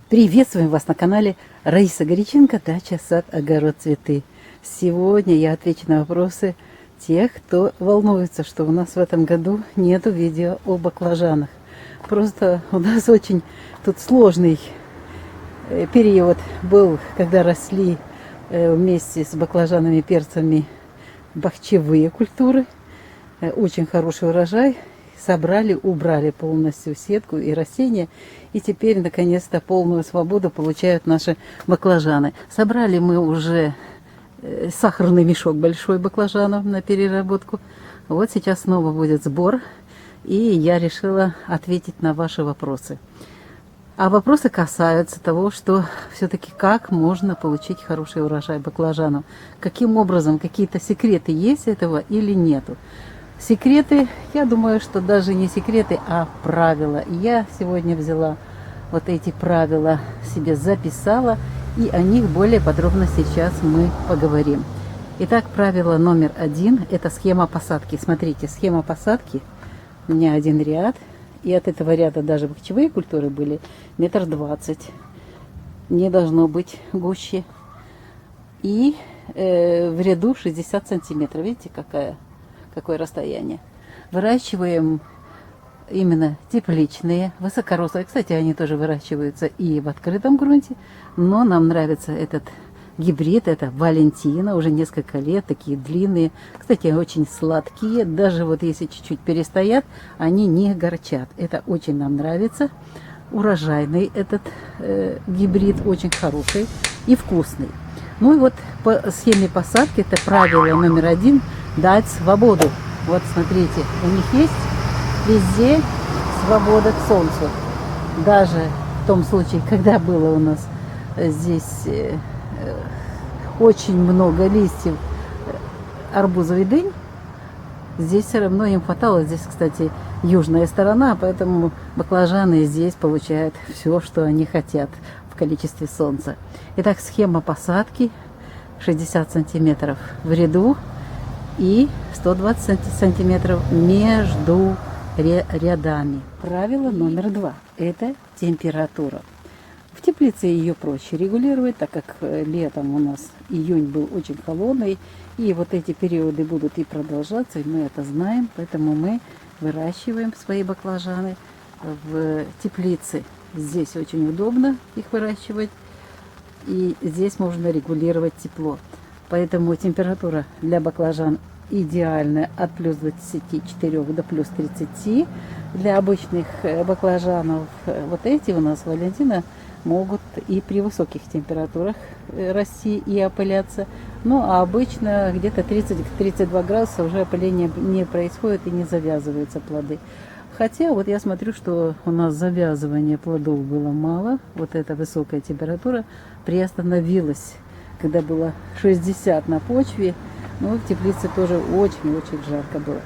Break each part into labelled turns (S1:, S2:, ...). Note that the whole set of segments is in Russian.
S1: Приветствуем вас на канале Раиса Горяченко, дача, сад, огород, цветы. Сегодня я отвечу на вопросы тех, кто волнуется, что у нас в этом году нету видео о баклажанах. Просто у нас очень тут сложный период был, когда росли вместе с баклажанами, перцами бахчевые культуры. Очень хороший урожай. Собрали, убрали полностью сетку и растения. И теперь, наконец-то, полную свободу получают наши баклажаны. Собрали мы уже сахарный мешок большой баклажанов на переработку. Вот сейчас снова будет сбор. И я решила ответить на ваши вопросы. А вопросы касаются того, что все-таки как можно получить хороший урожай баклажанов. Каким образом, какие-то секреты есть этого или нету. Секреты, я думаю, что даже не секреты, а правила. Я сегодня взяла вот эти правила, себе записала, и о них более подробно сейчас мы поговорим. Итак, правило номер 1 – это схема посадки. Смотрите, схема посадки, у меня один ряд, и от этого ряда даже бахчевые культуры были 1,20 м. Не должно быть гуще. И в ряду 60 сантиметров. Видите, какое расстояние. Выращиваем именно тепличные, высокорослые. Кстати, они тоже выращиваются и в открытом грунте, но нам нравится этот гибрид, это Валентина, уже несколько лет, такие длинные. Кстати, очень сладкие, даже вот если чуть-чуть перестоят, они не горчат. Это очень нам нравится. Урожайный этот гибрид, очень хороший и вкусный. Ну и вот по схеме посадки, это правило номер 1 – дать свободу. Вот смотрите, у них есть везде свобода к солнцу. Даже в том случае, когда было у нас здесь очень много листьев арбузов и дынь, здесь все равно им хватало. Здесь, кстати, южная сторона, поэтому баклажаны здесь получают все, что они хотят в количестве солнца. Итак, схема посадки: 60 сантиметров в ряду и 120 сантиметров между рядами. Правило номер 2 – это температура. В теплице ее проще регулировать, так как летом у нас июнь был очень холодный, и вот эти периоды будут и продолжаться, и мы это знаем, поэтому мы выращиваем свои баклажаны в теплице. Здесь очень удобно их выращивать, и здесь можно регулировать тепло. Поэтому температура для баклажан идеальная от плюс 24 до плюс 30. Для обычных баклажанов вот эти у нас Валентина могут и при высоких температурах расти и опыляться. Ну а обычно где-то 30-32 градуса уже опыление не происходит и не завязываются плоды. Хотя вот я смотрю, что у нас завязывания плодов было мало. Вот эта высокая температура приостановилась, когда было 60 на почве. Но в теплице тоже очень-очень жарко было.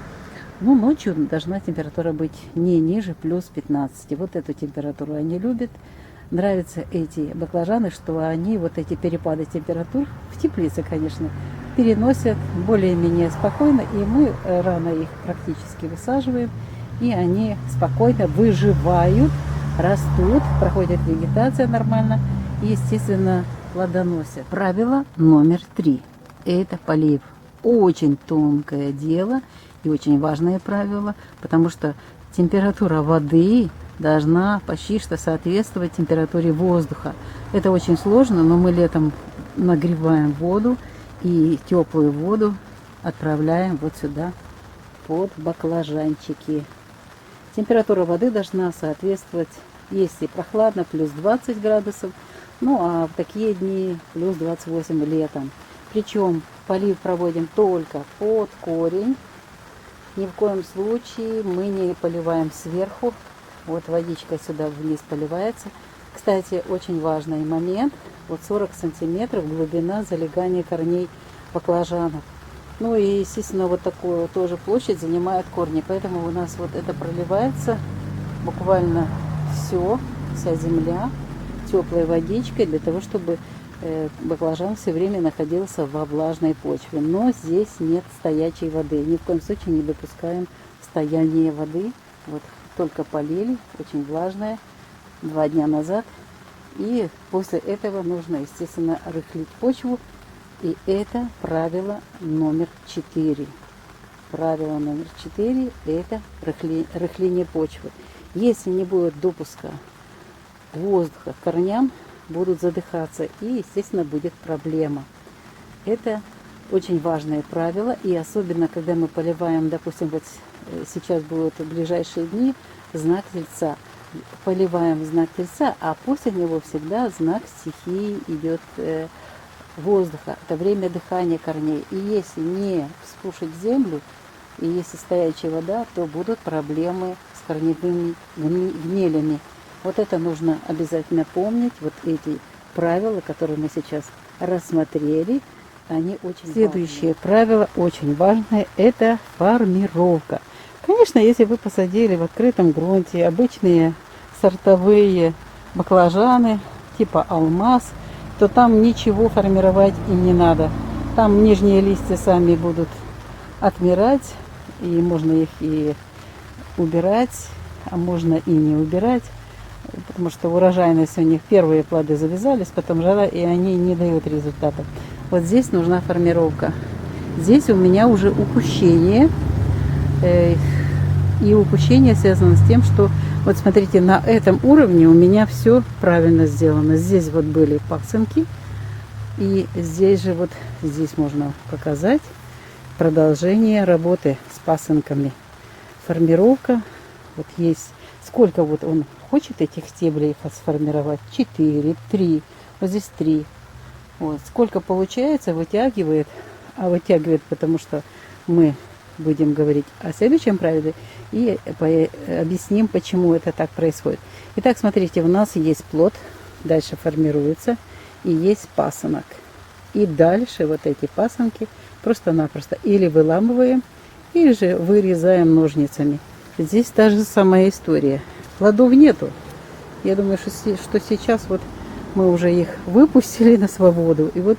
S1: Ну, ночью должна температура быть не ниже плюс 15. Вот эту температуру они любят. Нравятся эти баклажаны, что они вот эти перепады температур в теплице, конечно, переносят более-менее спокойно. И мы рано их практически высаживаем. И они спокойно выживают, растут, проходит вегетация нормально и, естественно, плодоносят. Правило номер 3 – это полив. Очень тонкое дело и очень важное правило, потому что температура воды должна почти что соответствовать температуре воздуха. Это очень сложно, но мы летом нагреваем воду и теплую воду отправляем вот сюда под баклажанчики. Температура воды должна соответствовать, если прохладно, плюс 20 градусов, ну а в такие дни плюс 28 летом. Причем полив проводим только под корень. Ни в коем случае мы не поливаем сверху. Вот водичка сюда вниз поливается. Кстати, очень важный момент. Вот 40 сантиметров глубина залегания корней баклажанов. Ну и, естественно, вот такую тоже площадь занимают корни. Поэтому у нас вот это проливается буквально вся земля теплой водичкой, для того, чтобы баклажан все время находился во влажной почве. Но здесь нет стоячей воды. Ни в коем случае не допускаем стояния воды. Вот только полили, очень влажная. 2 дня назад И после этого нужно, естественно, рыхлить почву. И это правило номер 4. Правило номер 4 – это рыхление почвы. Если не будет допуска воздуха к корням, будут задыхаться, и, естественно, будет проблема. Это очень важное правило, и особенно, когда мы поливаем, допустим, вот сейчас будут в ближайшие дни знак Тельца. Поливаем знак Тельца, а после него всегда знак стихии идет воздуха. Это время дыхания корней. И если не вспушить землю, и если стоячая вода, то будут проблемы с корневыми гнилями. Вот это нужно обязательно помнить. Вот эти правила, которые мы сейчас рассмотрели, они очень Следующее правило очень важное – это формировка. Конечно, если вы посадили в открытом грунте обычные сортовые баклажаны типа алмаз, то там ничего формировать и не надо. Там нижние листья сами будут отмирать, и можно их и убирать, а можно и не убирать, потому что урожайность у них, первые плоды завязались, потом жара, и они не дают результата. Вот здесь нужна формировка. Здесь у меня уже упущение, и упущение связано с тем, что вот смотрите, на этом уровне у меня все правильно сделано. Здесь вот были пасынки, и здесь же вот, здесь можно показать продолжение работы с пасынками. Формировка, вот есть, сколько вот он хочет этих стеблей сформировать, 4, 3, вот здесь 3. Вот, сколько получается, вытягивает, а вытягивает, потому что мы будем говорить о следующем правиле и объясним, почему это так происходит. Итак, смотрите, у нас есть плод, дальше формируется, и есть пасынок. И дальше вот эти пасынки просто-напросто или выламываем, или же вырезаем ножницами. Здесь та же самая история. Плодов нету. Я думаю, что сейчас вот мы уже их выпустили на свободу. И вот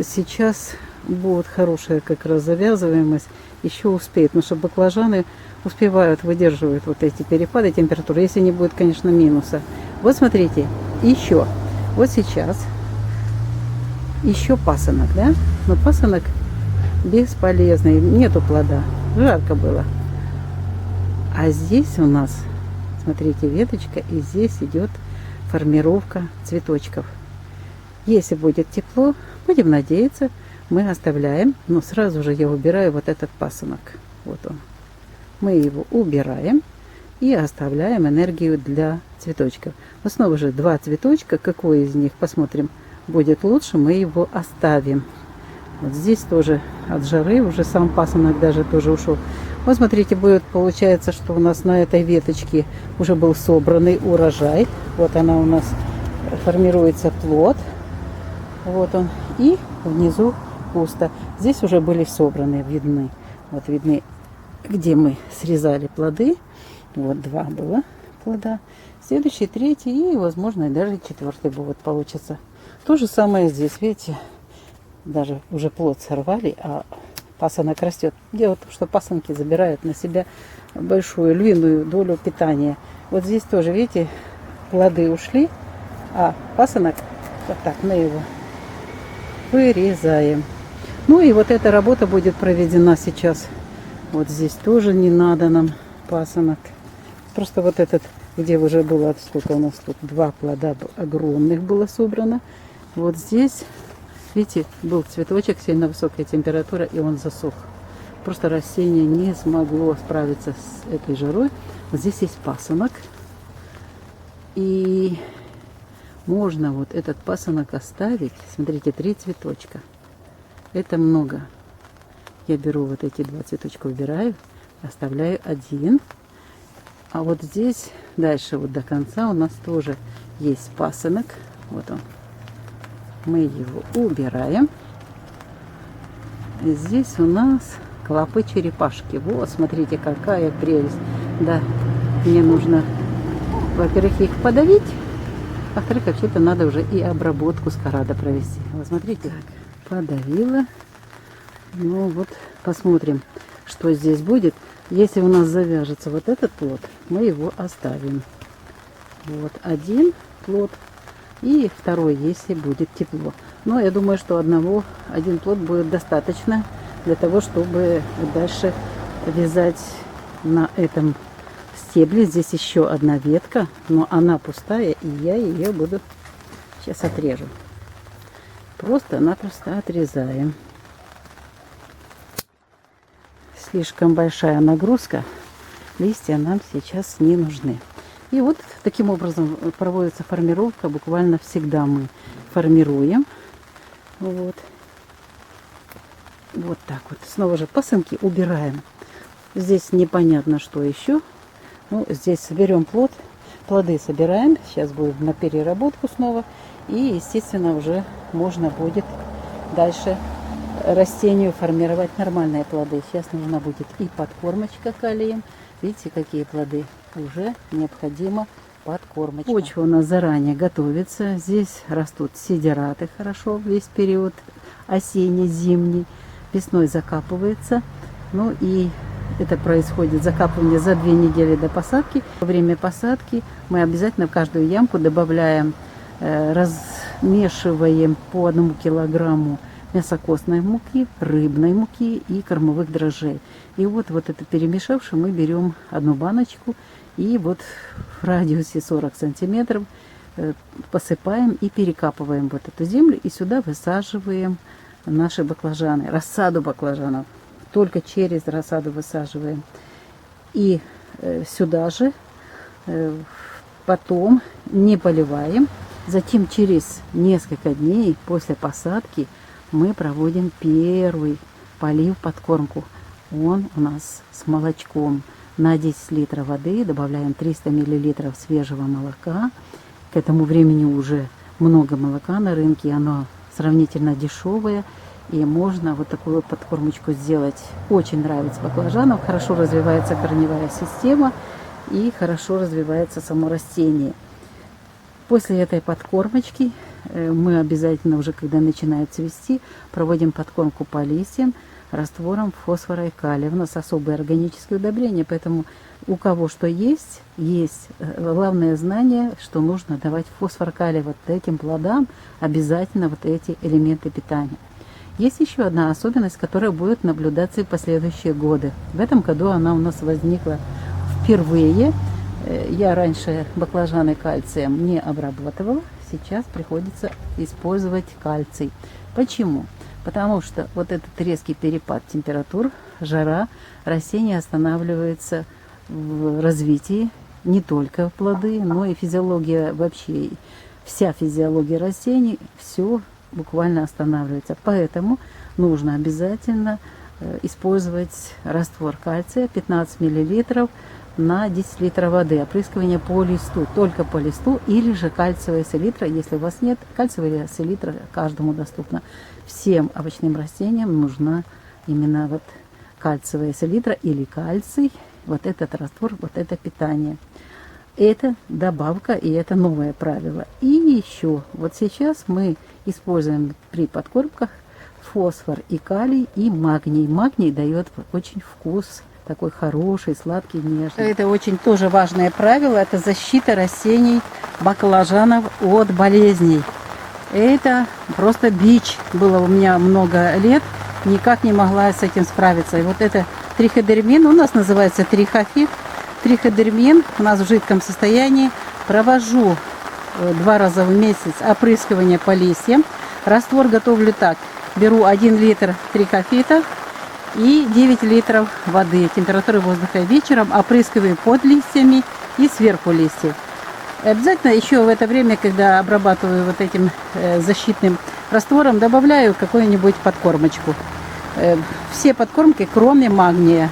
S1: сейчас будет хорошая как раз завязываемость. Еще успеет, потому что баклажаны успевают, выдерживают вот эти перепады температуры, если не будет, конечно, минуса. Вот смотрите, еще. Вот сейчас еще пасынок, да? Но пасынок бесполезный, нету плода, жарко было. А здесь у нас, смотрите, веточка, и здесь идет формировка цветочков. Если будет тепло, будем надеяться, мы оставляем, но сразу же я убираю вот этот пасынок. Вот он. Мы его убираем и оставляем энергию для цветочков. Но снова же 2 цветочка, какой из них, посмотрим, будет лучше, мы его оставим. Вот здесь тоже от жары уже сам пасынок даже тоже ушел. Вот смотрите, будет, получается, что у нас на этой веточке уже был собранный урожай. Вот она у нас формируется плод. Вот он. И внизу пусто. Здесь уже были собраны, видны. Вот видны, где мы срезали плоды. Вот 2 было плода. Следующий, 3 и, возможно, даже 4 будет получится. То же самое здесь, видите, даже уже плод сорвали, а пасынок растет. Дело в том, что пасынки забирают на себя большую львиную долю питания. Вот здесь тоже, видите, плоды ушли, а пасынок, вот так, мы его вырезаем. Ну и вот эта работа будет проведена сейчас. Вот здесь тоже не надо нам пасынок. Просто вот этот, где уже было, сколько у нас тут, 2 плода огромных было собрано. Вот здесь, видите, был цветочек, сильно высокая температура, и он засох. Просто растение не смогло справиться с этой жарой. Вот здесь есть пасынок. И можно вот этот пасынок оставить. Смотрите, 3 цветочка. Это много. Я беру вот эти 2 цветочка, убираю, оставляю 1. А вот здесь, дальше вот до конца у нас тоже есть пасынок. Вот он. Мы его убираем. И здесь у нас клопы черепашки. Вот, смотрите, какая прелесть. Да, мне нужно, во-первых, их подавить. Во-вторых, вообще-то надо уже и обработку скарада провести. Вот, смотрите, подавила. Ну вот, посмотрим, что здесь будет. Если у нас завяжется вот этот плод, мы его оставим. Вот 1 плод. и второй, если будет тепло. Но я думаю, что один плод будет достаточно для того, чтобы дальше вязать на этом стебле. Здесь еще одна ветка, но она пустая, и я ее буду сейчас отрежу. Просто-напросто отрезаем. Слишком большая нагрузка, листья нам сейчас не нужны. И вот таким образом проводится формировка. Буквально всегда мы формируем. Вот. Вот так вот. Снова же пасынки убираем. Здесь непонятно, что еще. Ну, здесь соберем плод. Плоды собираем. Сейчас будет на переработку снова. И, естественно, уже можно будет дальше растению формировать нормальные плоды. Сейчас нужна будет и подкормочка калием. Видите, какие плоды? Уже необходима подкормочка. Почва у нас заранее готовится. Здесь растут сидираты хорошо весь период осенне-зимний. Весной закапывается. Ну и это происходит закапывание за 2 недели до посадки. Во время посадки мы обязательно в каждую ямку добавляем, размешиваем по 1 килограмму мясокостной муки, рыбной муки и кормовых дрожжей. И вот это перемешавши, мы берем одну баночку и вот в радиусе 40 сантиметров посыпаем и перекапываем вот эту землю. И сюда высаживаем наши баклажаны, рассаду баклажанов. Только через рассаду высаживаем. И сюда же потом не поливаем. Затем через несколько дней после посадки мы проводим первый полив, подкормку. Он у нас с молочком. На 10 литров воды добавляем 300 миллилитров свежего молока. К этому времени уже много молока на рынке, оно сравнительно дешевое. И можно вот такую подкормочку сделать. Очень нравится баклажанам, хорошо развивается корневая система и хорошо развивается само растение. После этой подкормочки мы обязательно уже, когда начинает цвести, проводим подкормку по листьям раствором фосфора и калия. У нас особые органические удобрения, поэтому у кого что есть, главное знание, что нужно давать фосфор, калий вот этим плодам, обязательно вот эти элементы питания. Есть еще одна особенность, которая будет наблюдаться и в последующие годы. В этом году она у нас возникла впервые. Я раньше баклажаны кальцием не обрабатывала, сейчас приходится использовать кальций. Почему? Потому что вот этот резкий перепад температур, жара, растение останавливается в развитии, не только плоды, но и физиология вообще, вся физиология растений, все буквально останавливается. Поэтому нужно обязательно использовать раствор кальция 15 мл на 10 литров воды. Опрыскивание по листу, только по листу, или же кальциевая селитра. Если у вас нет, кальциевая селитра каждому доступна. Всем овощным растениям нужна именно вот кальциевая селитра или кальций. Вот этот раствор, вот это питание. Это добавка, и это новое правило. И еще, вот сейчас мы используем при подкормках фосфор и калий, и магний. Магний дает очень вкус, такой хороший, сладкий, нежный. Это очень тоже важное правило, это защита растений, баклажанов от болезней. Это просто бич. Было у меня много лет, никак не могла с этим справиться. И вот это триходермин, у нас называется трихофит. Триходермин у нас в жидком состоянии. Провожу 2 раза в месяц опрыскивание по листьям. Раствор готовлю так. Беру 1 литр трихофита и 9 литров воды. Температура воздуха вечером. Опрыскиваю под листьями и сверху листьев. Обязательно еще в это время, когда обрабатываю вот этим защитным раствором, добавляю какую-нибудь подкормочку. Все подкормки, кроме магния.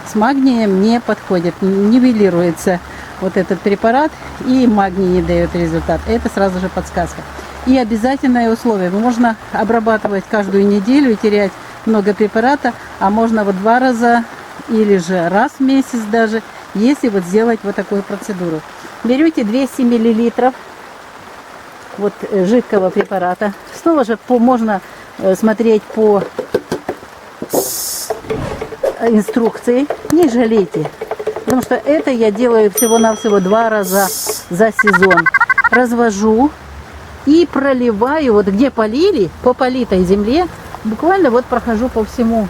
S1: С магнием не подходит, нивелируется вот этот препарат, и магний не дает результат. Это сразу же подсказка. И обязательное условие. Можно обрабатывать каждую неделю и терять много препарата, а можно вот 2 раза или же раз в месяц даже, если вот сделать вот такую процедуру. Берете 200 миллилитров вот жидкого препарата. Снова же можно смотреть по инструкции, не жалейте, потому что это я делаю всего-навсего 2 раза за сезон. Развожу и проливаю, вот где полили, по политой земле, буквально вот прохожу по всему.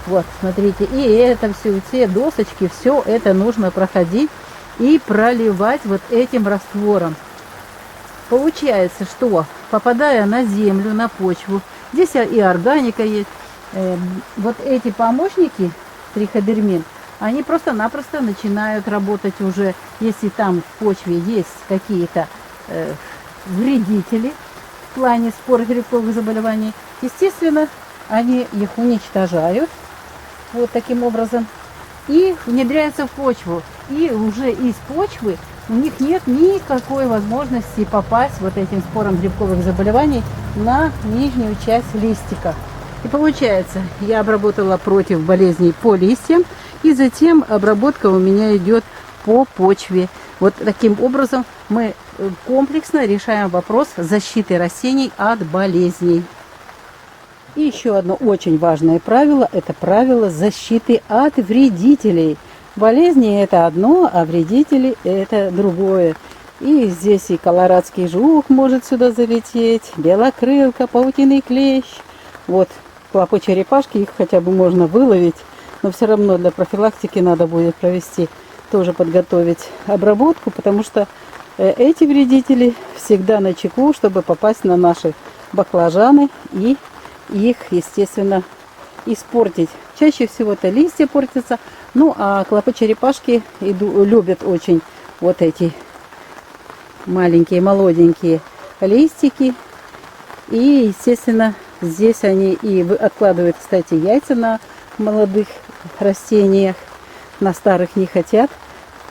S1: Вот, смотрите, и это все, те досочки, все это нужно проходить и проливать вот этим раствором. Получается, что попадая на землю, на почву, здесь и органика есть, вот эти помощники, триходермин, они просто-напросто начинают работать уже, если там в почве есть какие-то вредители в плане спор грибковых заболеваний, естественно, они их уничтожают вот таким образом и внедряются в почву. И уже из почвы у них нет никакой возможности попасть вот этим спором грибковых заболеваний на нижнюю часть листика. И получается, я обработала против болезней по листьям, и затем обработка у меня идет по почве. Вот таким образом мы комплексно решаем вопрос защиты растений от болезней. И еще одно очень важное правило – это правило защиты от вредителей. Болезни – это одно, а вредители – это другое. И здесь и колорадский жук может сюда залететь, белокрылка, паутиный клещ. Вот клопы черепашки, их хотя бы можно выловить, но все равно для профилактики надо будет провести, тоже подготовить обработку, потому что эти вредители всегда на чеку, чтобы попасть на наши баклажаны и их, естественно, испортить. Чаще всего это листья портятся, ну а клопы-черепашки любят очень вот эти маленькие молоденькие листики. И, естественно, здесь они и откладывают, кстати, яйца на молодых растениях, на старых не хотят.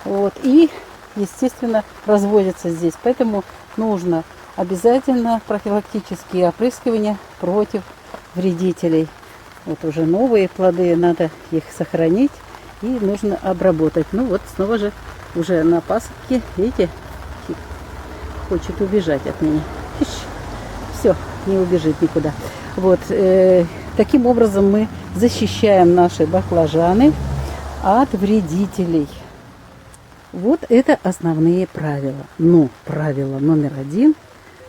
S1: Вот, и, естественно, разводятся здесь. Поэтому нужно обязательно профилактические опрыскивания против вредителей. Вот уже новые плоды, надо их сохранить и нужно обработать. Ну вот снова же уже на пасоке, видите, хочет убежать от меня. Все, не убежит никуда. Вот таким образом мы защищаем наши баклажаны от вредителей. Вот это основные правила. Но правило номер 1,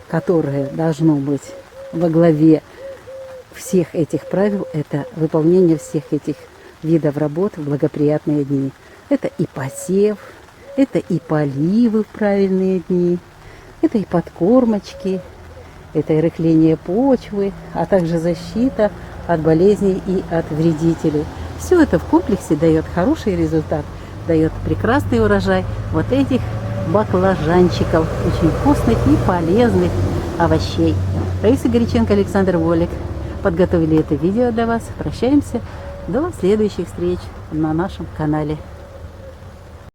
S1: которое должно быть во главе всех этих правил, это выполнение всех этих видов работ в благоприятные дни. Это и посев, это и поливы в правильные дни, это и подкормочки, это и рыхление почвы, а также защита от болезней и от вредителей. Все это в комплексе дает хороший результат, дает прекрасный урожай вот этих баклажанчиков, очень вкусных и полезных овощей. Раиса Горяченко, Александр Волик подготовили это видео для вас. Прощаемся. До следующих встреч на нашем канале.